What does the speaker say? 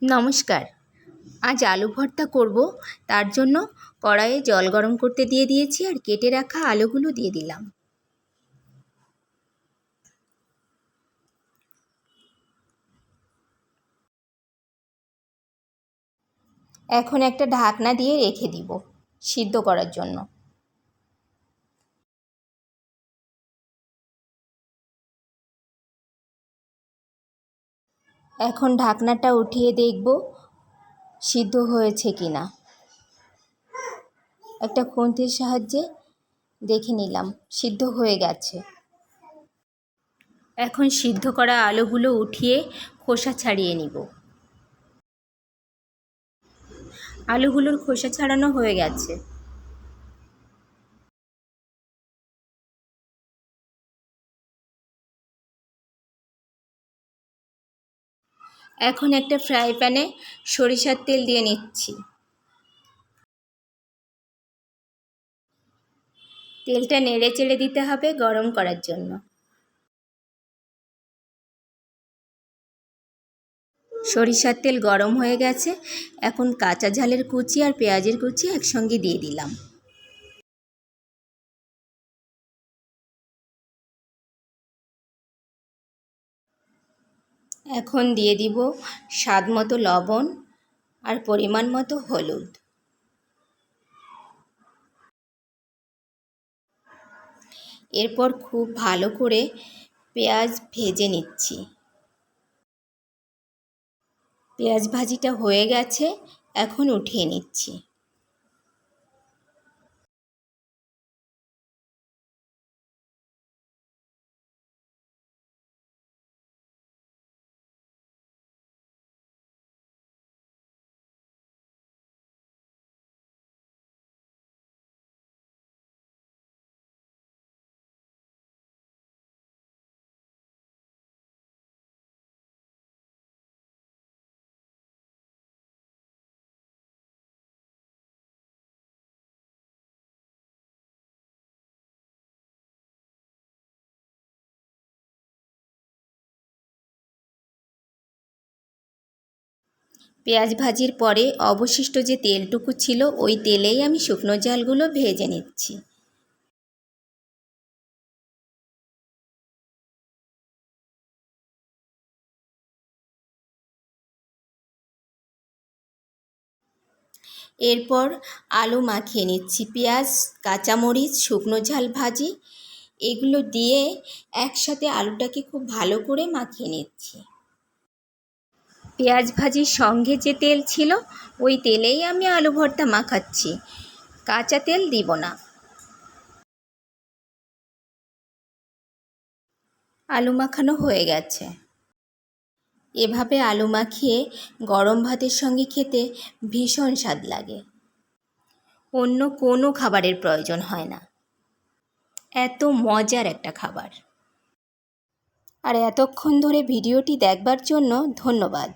নমস্কার। আজ আলু ভর্তা করব, তার জন্য কড়াইয়ে জল গরম করতে দিয়ে দিয়েছি আর কেটে রাখা আলুগুলো দিয়ে দিলাম। এখন একটা ঢাকনা দিয়ে রেখে দিব সিদ্ধ করার জন্য। এখন ঢাকনাটা উঠিয়ে দেখব সিদ্ধ হয়েছে কিনা। একটা খুন্তির সাহায্যে দেখে নিলাম সিদ্ধ হয়ে গেছে। এখন সিদ্ধ করা আলুগুলো উঠিয়ে খোসা ছাড়িয়ে নিব। আলুগুলোর খোসা ছাড়ানো হয়ে গেছে। এখন একটা ফ্রাই প্যানে সরিষার তেল দিয়ে নিচ্ছি। তেলটা নেড়ে চেড়ে দিতে হবে গরম করার জন্য। সরিষার তেল গরম হয়ে গেছে। এখন কাঁচা ঝালের কুচি আর পেঁয়াজের কুচি একসঙ্গে দিয়ে দিলাম। এখন দিয়ে দিব স্বাদ মতো লবণ আর পরিমাণ মতো হলুদ। এরপর খুব ভালো করে পেঁয়াজ ভেজে নিচ্ছি। পেঁয়াজ ভাজিটা হয়ে গেছে, এখন উঠিয়ে নিচ্ছি। পেঁয়াজ ভাজির পরে অবশিষ্ট যে তেলটুকু ছিল ওই তেলেই আমি শুকনো ঝালগুলো ভেজে নিচ্ছি। এরপর আলু মাখিয়ে নিচ্ছি। পেঁয়াজ, কাঁচামরিচ, শুকনো ঝাল ভাজি এগুলো দিয়ে একসাথে আলুটাকে খুব ভালো করে মাখিয়ে নিচ্ছি। পেঁয়াজ ভাজির সঙ্গে যে তেল ছিল ওই তেলেই আমি আলু ভর্তা মাখাচ্ছি, কাঁচা তেল দিব না। আলু মাখানো হয়ে গেছে। এভাবে আলু মাখিয়ে গরম ভাতের সঙ্গে খেতে ভীষণ স্বাদ লাগে। অন্য কোনো খাবারের প্রয়োজন হয় না, এত মজার একটা খাবার। আর এতক্ষণ ধরে ভিডিওটি দেখবার জন্য ধন্যবাদ।